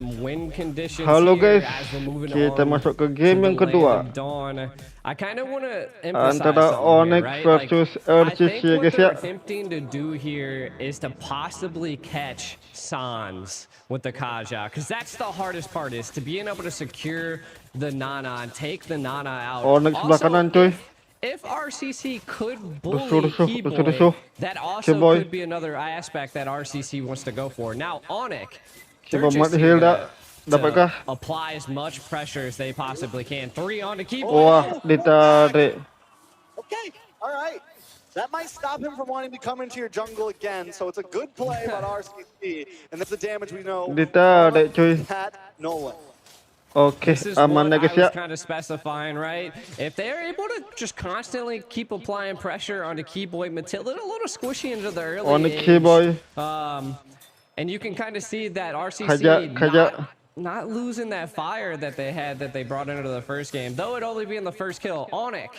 win conditions Halo here guys, as we're moving kita on masuk ke to game the yang land kedua of dawn. I kind of want to emphasize antara something here, Onic right? Like, versus I think RCC what guys they're ya. attempting to do here is to possibly catch Sans with the Kaja, because that's the hardest part, is to being able to secure the Nana and take the Nana out. Onic sebelah Also, kanan cuy. if RCC could bully Rusuh, Kiboy, that also Kiboy. could be another aspect that RCC wants to go for. Now, Onic, they're Kiboy just mat here heal dah. to Dapatkah? apply as much pressure as they possibly can. 3 on to Kiboy. Wah, ditarik. Okay, all right. That might stop him from wanting to come into your jungle again, so it's a good play by RCC, and that's the damage we know Ditarik cuy. from that Nolan. Oke, This is what aman I guys was ya. kind of specifying, right? If they're able to just constantly keep applying pressure onto Kiboy, Matilda a little squishy into the early Onic age. Kiboy. And you can kind of see that RCC not losing that fire that they had that they brought into the first game, though it only being the first kill. Onic,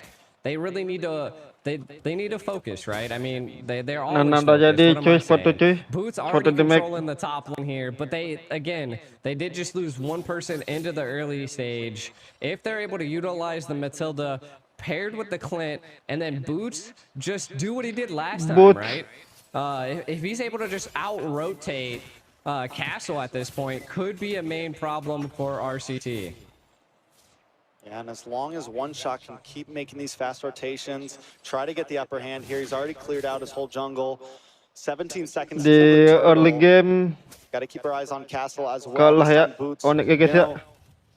they really need to they need to focus, right? I mean, they're always focused. What am I saying? Boots already controlling the top lane here, but they did just lose one person into the early stage. If they're able to utilize the Matilda paired with the Clint, and then Boots just do what he did last time, right? If he's able to just out-rotate Castle at this point, could be a main problem for RCT. Yeah, and as long as OneShot can keep making these fast rotations, try to get the upper hand here. He's already cleared out his whole jungle. 17 seconds di early game. Got to keep our eyes on Castle as well. Kalah ya. Boots, Onic guys ya.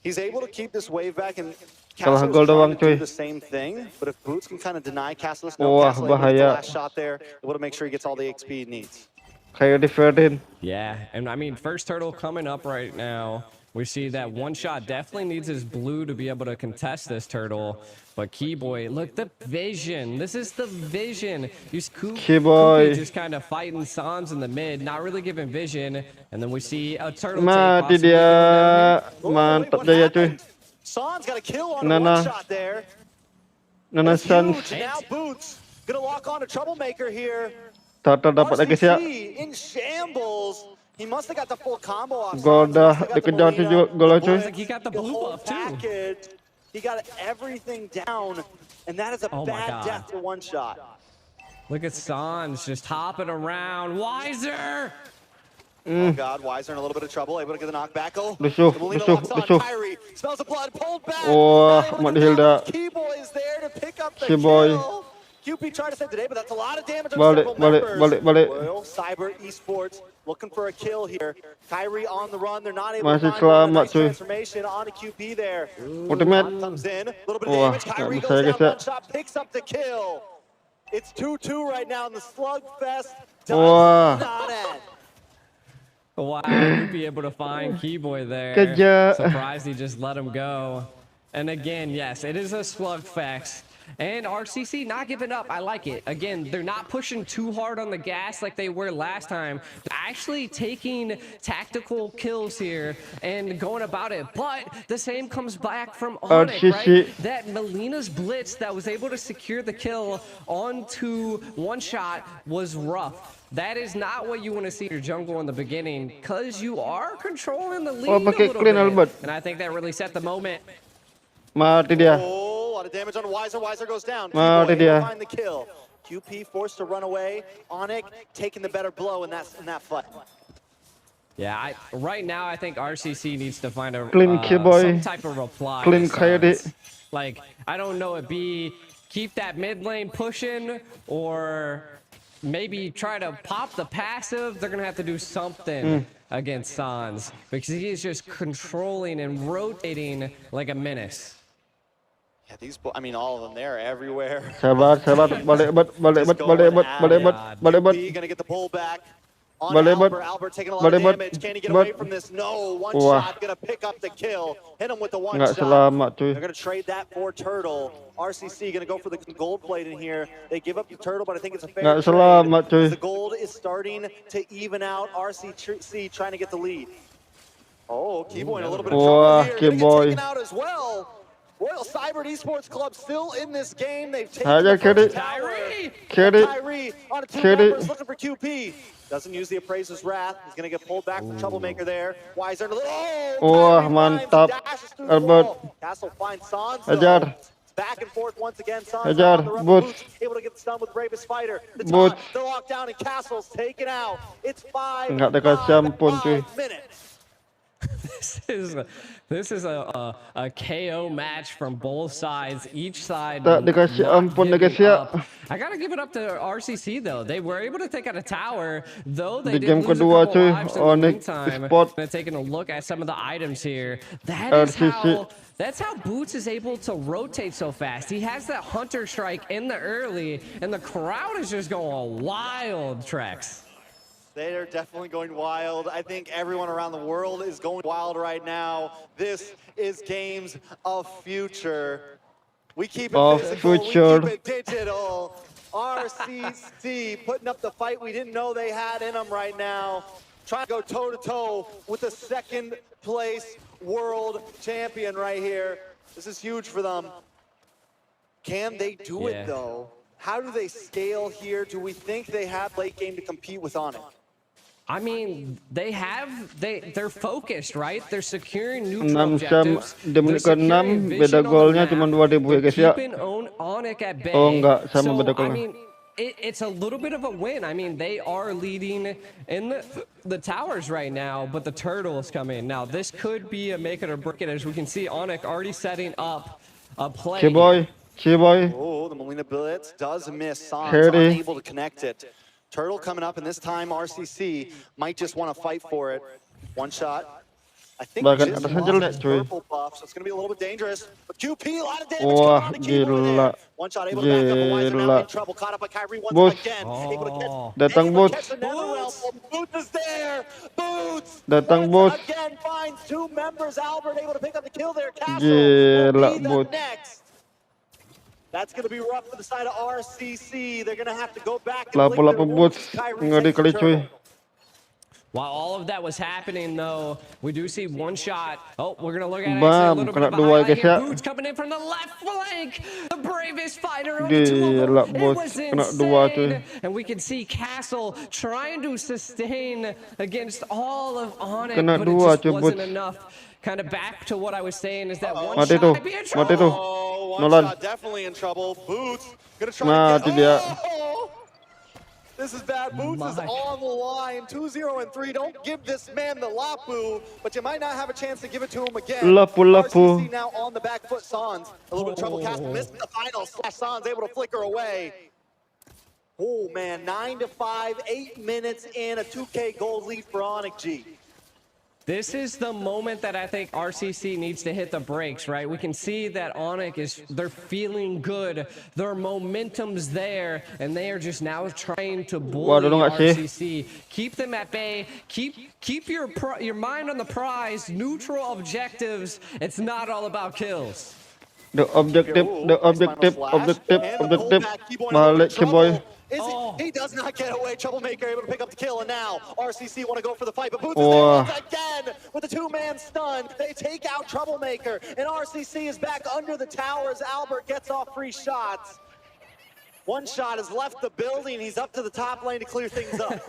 he's able to keep this wave back, and Kalah Castle gol is trying doang to do cuy. the same thing. But if Boots can kind of deny Castle, Wah, Castle able to get the bahaya. last shot there, able to make sure he gets all the XP he needs. Kairi Ferdin. Yeah, and I mean, first turtle coming up right now. We see that OneShot definitely needs his blue to be able to contest this turtle. But Kiboy, look, the vision. This is the vision. Kiboy just kind of fighting Sans in the mid, not really giving vision. And then we see a turtle mati dia. Mantap jaya cuy. Sans got a kill on OneShot there. Nana Sans. Now Boots gonna lock on to Troublemaker here. Tata dapat lagi ya. In shambles. He must have got the full combo off. Gol dah dikejar juga gol cuy. He got the blue buff too. He got everything down, and that is a bad death to OneShot. Look at Sans just hopping around. Wizer! Oh God, Wizer in a little bit of trouble, able to get the knockback. Lusuh. Kairi smells the blood, pulled back. Wah, mat heal dah. Kiboy is there to pick up the Kiboy. kill. QP tried to save today, but that's a lot of damage on several members. Balik. Well, Cyber Esports looking for a kill here. Kairi on the run. They're not able Masih to find selamat cuy. transformation on a QP there. Ultimate. Comes in, a little bit of Wah, damage. nggak Kairi bisa goes ya down, guys ya. OneShot picks up the kill. It's 2-2 right now in the slugfest. Wah. Not end. Wow, you'd be able to find Kiboy there. Kejar. Surprised he just let him go. And again, yes, it is a slugfest. And RCC not giving up. I like it. Again, they're not pushing too hard on the gas like they were last time. They're actually taking tactical kills here and going about it. But the same comes back from Onic, right? That Melina's blitz that was able to secure the kill onto OneShot was rough. That is not what you want to see in your jungle in the beginning, because you are controlling the lead a little bit. And I think that really set the moment. Mati dia. Oh, a lot of damage on Wizer. Wizer goes down. Mati dia. Find the kill. QP forced to run away. Onic taking the better blow in that fight. Yeah, right now I think RCC needs to find a Kiboy. some type of reply. Kairi. Like, I don't know, it be keep that mid lane pushing, or maybe try to pop the passive. They're gonna have to do something against Sans, because he is just controlling and rotating like a menace. Yeah, these, I mean, all of them, they're everywhere. Sabar. Balik. Gonna get the pull back. Albert taking a lot of damage. Can he get away from this? No. OneShot gonna pick up the kill. Hit him with the one Nggak shot. selamat cuy. They're gonna trade that for Turtle. RCC gonna go for the gold plate in here. They give up the Turtle, but I think it's a fair Nggak trade. selamat cuy. The gold is starting to even out. RCC trying to get the lead. Oh, Kiboy in a little bit of trouble here. Kiboy. Taken out as well. Royal Cyber Esports Club still in this game. They've taken Hajar the first Kairi. tower. Kairi. Kairi on a two Kairi. members looking for QP. Doesn't use the Appraiser's Wrath. He's going to get pulled back from Troublemaker there. Wizer. Oh, Wah, Kairi finds mantap. and dashes through the Albert. wall. Castle finds Sans. Hajar. Back and forth once again. Sans Hajar. on the rubber Boots. boots, able to get the stun with Bravest Fighter. The Boots. taunt, the lockdown, and Castle's taken out. It's Nggak dikasih ampun, cuy. 5 minutes. This is a KO match from both sides. Each side Tak dikasih not ampun na giving guys ya. up. I gotta give it up to RCC though. They were able to take out a tower, though they Di did game lose a kedua, couple cuy, lives in the Onic meantime. spot. Taking a look at some of the items here. That is RCC. that's how Boots is able to rotate so fast. He has that Hunter Strike in the early, and the crowd is just going wild, Trex. They are definitely going wild. I think everyone around the world is going wild right now. This is games of future. We keep it physical, future. we keep it digital. RCC putting up the fight we didn't know they had in them right now. Trying to go toe-to-toe with the second place world champion right here. This is huge for them. Can they do it though? How do they scale here? Do we think they have late game to compete with Onic? I mean, they're focused, right? They're securing neutral 6 jam objectives. di menit ke-6 beda golnya cuma 2.000 ya guys ya. Keeping Onic at bay. Oh enggak, sama So, beda I golnya. mean, it's a little bit of a win. I mean, they are leading in the towers right now, but the turtle is coming. Now, this could be a make it or break it, as we can see Onic already setting up a play. Kiboy. Oh, the Molina Blitz does miss. Sans Kairi. unable to connect it. Turtle coming up, and this time RCC might just want to fight for it. One shot. I think Bahkan just atasnya lost jelek, his cuy. purple buff, so it's going to be a little bit dangerous. But QP, a lot of damage Wah, coming on to Kiboy gila. there. One shot able to back up, but Wizer now Gila. in trouble. Caught up by Kairi once Boots. again. Able to catch, Datang able to Boots. catch another realm. Boots is there. Boots. Datang once Boots. again finds 2 members. Albert able to pick up the kill there. Castle Gila, will be the Boots. next. That's going to be rough for the side of RCC. They're going to have to go back and Lapo-lapo Boots. Ngeri kali cuy. While all of that was happening, though, we do see one shot. Oh, we're going to look at it Bam, actually a little bit kena of a dua highlight guys here. ya. Boots coming in from the left flank. The bravest fighter on the two of them. Gila, It Boots. was Kena dua cuy. insane. And we can see Castle trying to sustain against all of Onic, Kena but dua, it just cuy, wasn't Boots. enough. Kind of back to what I was saying is that one Mati shot tuh, might be in mati trouble. tuh. Oh, Nolan. OneShot definitely in trouble. Boots gonna try Mati to dia. get. Oh! This is bad. Boots is My. on the line. 2-0 and 3. Don't give this man the lapu, but you might not have a chance to give it to him again. Lapu. RCC now on the back foot. Sans a little bit of trouble. Castle missed the final slash. Sans able to flicker away. Oh man, 9-5, 8 minutes in, a 2K gold lead for Onic G. This is the moment that I think RCC needs to hit the brakes, right? We can see that Onic they're feeling good. Their momentum's there, and they are just now trying to bully Waduh, nggak sih? RCC. Keep them at bay. Keep your mind on the prize. Neutral objectives. It's not all about kills. The objective. Balik Kiboy. He does not get away. Troublemaker able to pick up the kill, and now RCC want to go for the fight, but Boots is Wah. there once again with a 2-man stun. They take out Troublemaker, and RCC is back under the towers. Albert gets off free shots. OneShot has left the building. He's up to the top lane to clear things up.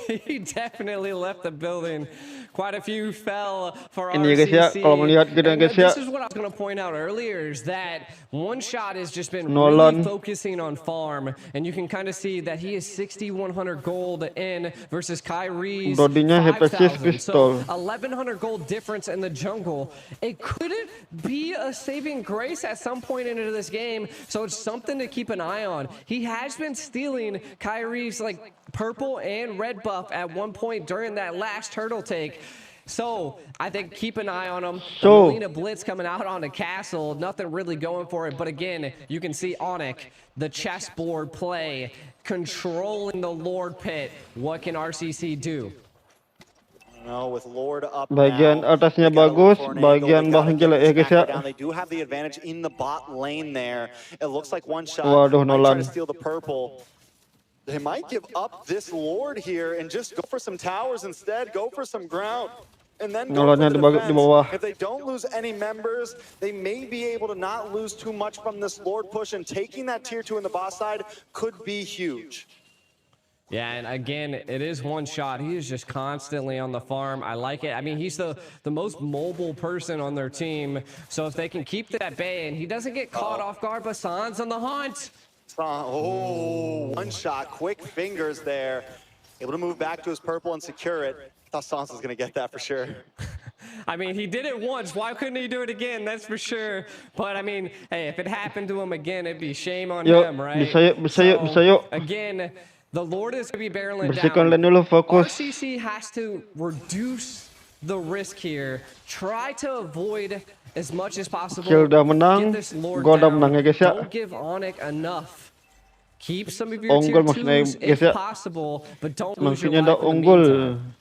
He definitely left the building. Quite a few fell for Ini guys ya, RCC. kalau melihat gitu And guys ya. this is what I was going to point out earlier, is that OneShot has just been Nolan. really focusing on farm, and you can kind of see that he is 6,100 gold in versus Kairi's Dodinya Hepatitis 5,000. pistol. So 1,100 gold difference in the jungle. It couldn't be a saving grace at some point into this game, so it's something to keep an eye on. He has been stealing Kairi's like purple and red buff at one point during that last turtle take. So I think keep an eye on him. So- Molina Blitz coming out on the castle, nothing really going for it. But again, you can see Onic, the chessboard play, controlling the Lord Pit. What can RCC do? No, with Lord up Bagian now, atasnya they gotta look bagus, for an angle. bagian They gotta bawahnya get jelek this ya guys macro ya. down. They do have the advantage in the bot lane there. It looks like OneShot Waduh, might try Nolan. to steal the purple. They might give up this Lord here and just go for some towers instead. Go for some ground. and then go for Nyolanya the di bawah. defense. If they don't lose any members, they may be able to not lose too much from this Lord push, and taking that tier 2 in the boss side could be huge. Yeah, and again, it is OneShot. He is just constantly on the farm. I like it. I mean, he's the most mobile person on their team. So if they can keep that at bay and he doesn't get caught off guard, but San's on the hunt. Oh, OneShot, quick fingers there. Able to move back to his purple and secure it. I thought Sans was going to get that for sure. I mean, he did it once. Why couldn't he do it again? That's for sure. But I mean, hey, if it happened to him again, it'd be shame on him, right? Bisa yuk. Again, the Lord is going to be barreling Bersihkan lane down. dulu, fokus. RCC has to reduce the risk here. Try to avoid as much as possible. Kill udah menang, Get this Lord gua udah down. menang ya guys ya. Don't give Onic enough. Keep some of your Unggul tier maksudnya 2s guys if ya. possible, but don't lose your Maksudnya life ada in the unggul. meantime.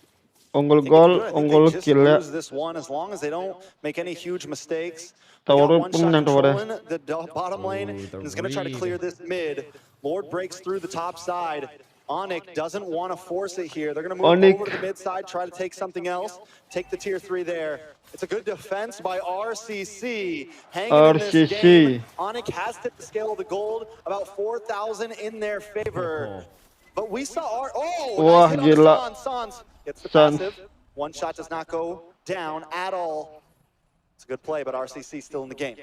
Unggul gol, unggul kill ya. This one as long as they don't make any huge mistakes. Tower pun menang tower. Controlling the bottom lane and is going to try to clear this mid. Lord breaks through the top side. Onic doesn't want to force it here. They're going to move Onic. over to the mid side, try to take something else. Take the tier 3 there. It's a good defense by RCC. Hanging in this RCC. game. Onic has tipped the scale of the gold, about 4,000 in their favor. But we saw Wah, nice hit on gila. Sans gets the Sans. passive. OneShot does not go down at all. It's a good play, but RCC still in the game.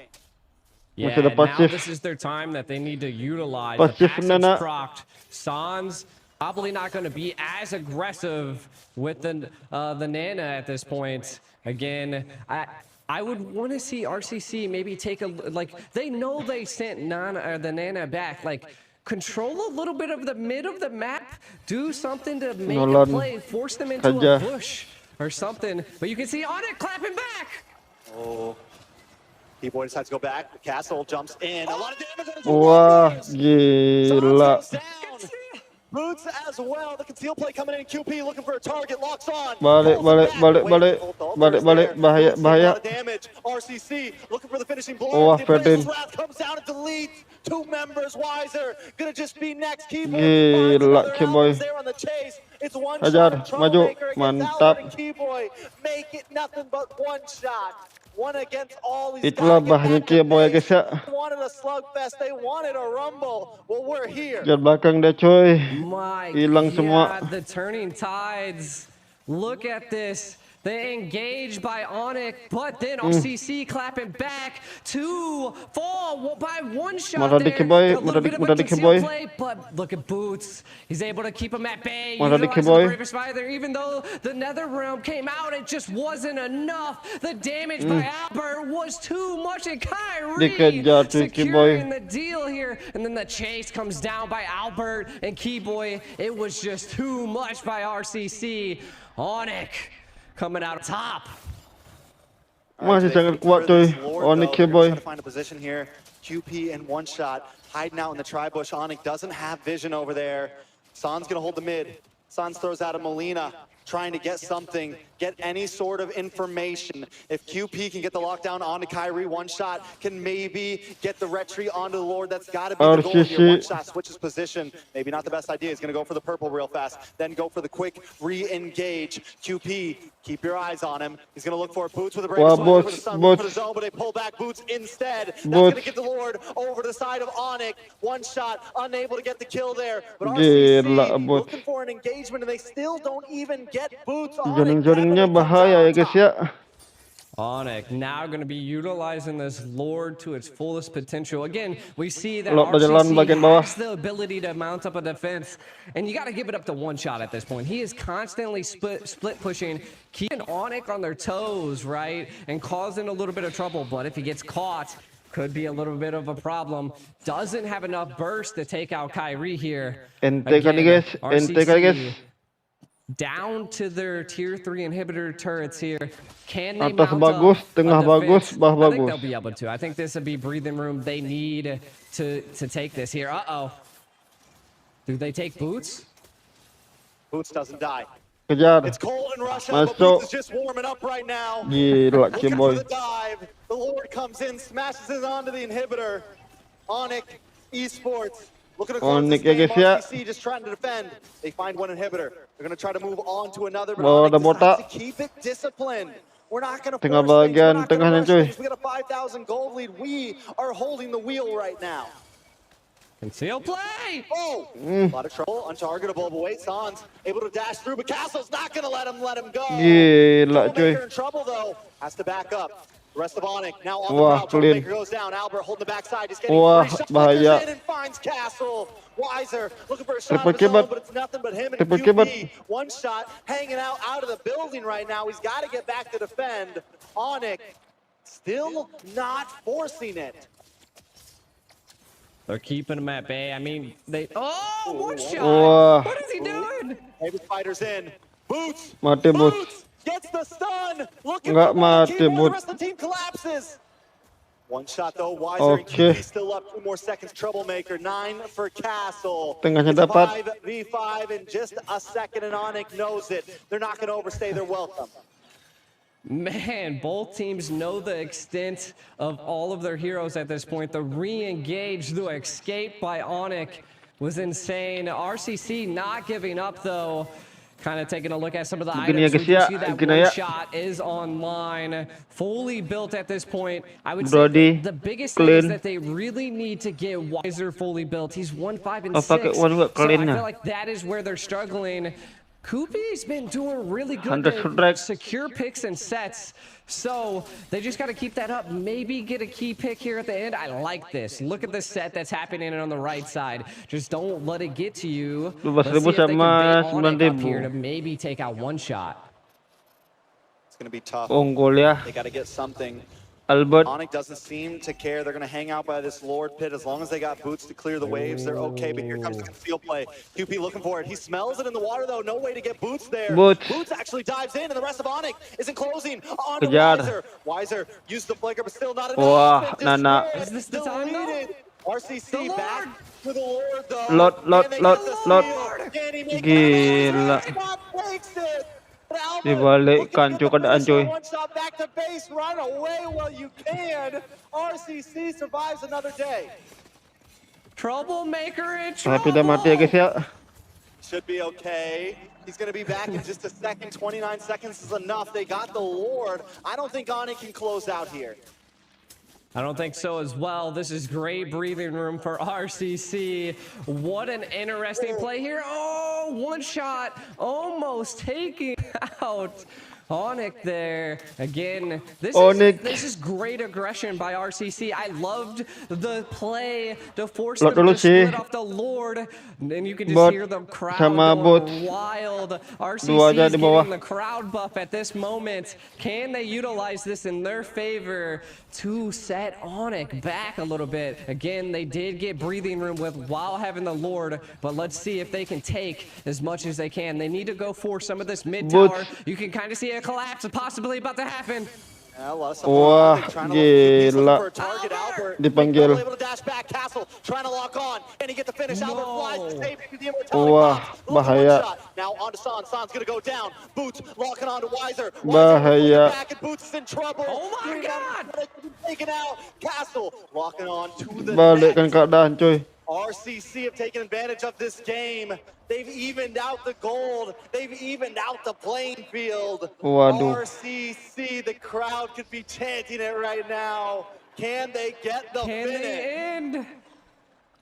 Yeah, Masih ada now pasif. this is their time that they need to utilize. Pasif The Nana. passive's procced. Sans probably not going to be as aggressive with the Nana at this point. Again, I would want to see RCC maybe take a, like, they know they sent the Nana back. Like, control a little bit of the mid of the map. Do something to make a Nolan. play. Force them into Saja. a bush or something. But you can see Onic clapping back. Oh. Kiboy decides to go back. The castle jumps in. A lot of damage on his Wah, Sans gila. goes down. Boots as well. The conceal play coming in. QP looking for a target. Locks on. Balik, Pulls balik, back. balik, Wait, balik. ult Balik, is balik. there. Bahaya, Boots taking bahaya. a lot of damage. RCC looking for the finishing blow. Wah, The Appraisal's Ferdin. Wrath comes down and deletes 2 members. Wizer gonna just be next. Kiboy Gila, finds another Kiboy. Albert there on the chase. It's one Hajar, shot. maju. Troublemaker against Mantap. Albert and Kiboy. Make it nothing but one shot. One against all. He's Itulah gotta get bahayanya back to Kiboy ya base. guys ya. They wanted a slugfest. They wanted a rumble. Well, we're here. Jangan belakang deh coy. My Hilang God, semua. the turning tides. Look at this. They engaged by Onic, but then RCC clapping back to fall by OneShot Marah there. di Kiboy, A little bit of a marah di concealed Kiboy. play, but look at Boots. He's able to keep him at bay. Marah di Utilizing Kiboy. the Bravest Fighter, even though the Nether Realm came out, it just wasn't enough. The damage by Albert was too much, and Kairi Dikejar tuh securing Kiboy. the deal here. And then the chase comes down by Albert and Kiboy. It was just too much by RCC. Onic coming out top. Masih sangat kuat coy. Onic Kiboy. Trying to find a position here. QP and OneShot hiding out in the tri-bush. Onic doesn't have vision over there. San's gonna hold the mid. Sans throws out a Molina, trying to get something, get any sort of information. If QP can get the lockdown onto Kairi, OneShot can maybe get the retreat onto the Lord. That's got to be the goal here. RCC. OneShot switches position. Maybe not the best idea. He's going to go for the purple real fast, then go for the quick re-engage. QP, keep your eyes on him. He's going to look for Boots with a break. Wah, For Boots, the sun, Boots. for the zone, but they pull back Boots instead. That's Boots. going to get the Lord over to the side of Onic. OneShot, unable to get the kill there. But Gila, RCC Boots. looking for an engagement, and they still don't even get Boots. Jaring-jaringnya bahaya ya guys ya. Onic now going to be utilizing this Lord to its fullest potential. Again, we see that Lock jalan bagian RCC bawah. has the ability to mount up a defense, and you got to give it up to OneShot at this point. He is constantly split pushing, keeping Onic on their toes, right, and causing a little bit of trouble. But if he gets caught, could be a little bit of a problem. Doesn't have enough burst to take out Kairi here. Ente kali guys, ente kali guys. Down to their tier 3 inhibitor turrets here. Can they Atas mount bagus, up tengah a bagus, defense? bawah I think bagus. they'll be able to. I think this would be breathing room they need to take this here. Uh-oh. Do they take Boots? Boots doesn't die. Kejar. It's cold in Russia, but Masuk. Boots is just warming up right now. Gila Looking Kiboy. for the dive. The Lord comes in, smashes it onto the inhibitor. Onic Esports Looking to close Onic this ya game, guys ya. RCC just trying to defend. They find one inhibitor. They're going to try to move on to another, but Bawa Onic ada botak. decides to keep it disciplined. We're not going to Tengah force things. We're bagian not going to tengahnya, rush cuy. things. We got a 5,000 gold lead. We are holding the wheel right now. Conceal play. Oh, a lot of trouble, untargetable. But wait, Sans able to dash through, but Castle's not going to let him go. Gila cuy. Troublemaker in trouble though, has to back up. The rest of Onic now on the Wah, prowl. clean. Troublemaker goes down. Albert holding the backside. He's getting Wah, free shot. bahaya. Flickers in and finds Castle. Wizer looking for a shot Triple of his own, kibet. but it's nothing but him and Triple QP. kibet. OneShot hanging out of the building right now. He's got to get back to defend. Onic still not forcing it. They're keeping him at bay. I mean, they. Oh, one shot. Wah. What is he doing? Maybe Spider's in. Boots. Mati, Boots. Gets the stun. Looking Nggak for one. mati, Kiboy, the Boots. rest of the team collapses. One shot though. Wizer and Okay. QP still up. 2 more seconds. Troublemaker. 9 for Castle. Tengahnya It's dapat. 5v5 in just a second, and Onic knows it. They're not going to overstay their welcome. Man, both teams know the extent of all of their heroes at this point. The re-engage, the escape by Onic was insane. RCC not giving up though. Kind of taking a look at some of the Gini ya, items. We guys, can ya. see that Gini one ya. shot is online, fully built at this point. I would say Brody, the biggest thing is clean. that they really need to get Wizer fully built. He's 1, 5, and Oh, 6. pakai one juga So I clean feel ya. like that is where they're struggling. Kupreee's been doing really good 100 to strike. secure picks and sets. So they just got to keep that up. Maybe get a key pick here at the end. I like this. Look at the set that's happening on the right side. Just don't let it get to you. Let's see 12.000 if they can sama bait Onic up 9.000. here to maybe take out one shot. It's going to be tough. Unggul ya. They got to get something. Albert. Onic doesn't seem to care. They're going to hang out by this Lord Pit. As long as they got boots to clear the waves, they're okay. But here comes the conceal play. QP looking for it. He smells it in the water, though. No way to get boots there. Boots. Boots actually dives in, and the rest of Onic isn't closing on to Kejar. Wizer. Wizer used the flicker, but still not enough. Wah, It Nana. destroyed, Is this the time, though? deleted. RCC The back Lord. to the Lord, though. Lord, Can they Lord, get the Lord. steal? Can he make Gila. it? Not makes it. But Albert Dibalik looking to get kancu the keadaan, finish cuy. on one shot back to base. Run away while you can. RCC survives another day. Troublemaker in Tapi dah mati ya guys trouble. ya. Should be okay. He's going to be back in just a second. 29 seconds is enough. They got the Lord. I don't think Onic can close out here. I don't think so as well. This is great breathing room for RCC. What an interesting play here. Oh, one shot almost taking out Onic there. Again, this is great aggression by RCC. I loved the play to force them to split off the Lord. And you can just hear the crowd sama going wild. Dua RCC aja is di bawah. getting the crowd buff at this moment. Can they utilize this in their favor to set Onic back a little bit? Again, they did get breathing room with while having the Lord, but let's see if they can take as much as they can. They need to go for some of this mid tower. You can kind of see a collapse possibly about to happen. Wah, gila. Dipanggil. Wah, bahaya. Now on to Sans. Sans gonna go down. Boots locking on to Wizer. Bahaya. Back and Boots is in trouble. Oh my God! Taken out. Castle locking on to the Balikkan net. keadaan cuy. RCC have taken advantage of this game. They've evened out the gold. They've evened out the playing field. Waduh. RCC, the crowd could be chanting it right now. Can they get the Can finish? they end?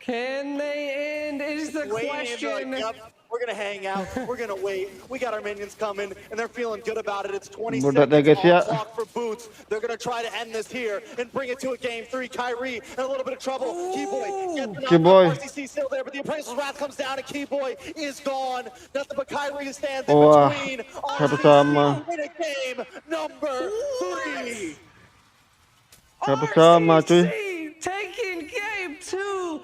Can they end is the question. Yep, we're gonna hang out. We're gonna wait. We got our minions coming, and they're feeling good about it. It's 20 Budak seconds guys, ya. on clock for Boots. They're gonna try to end this here and bring it to a game 3. Kairi in a little bit of trouble. Kiboy gets the knock. Kiboy. RCC still there, but the appraisal's wrath comes down, and Kiboy is gone. Nothing but Kairi stands in Wah, between. satu sama. RCC win a game number 3. Satu sama cuy. RCC taking game 2.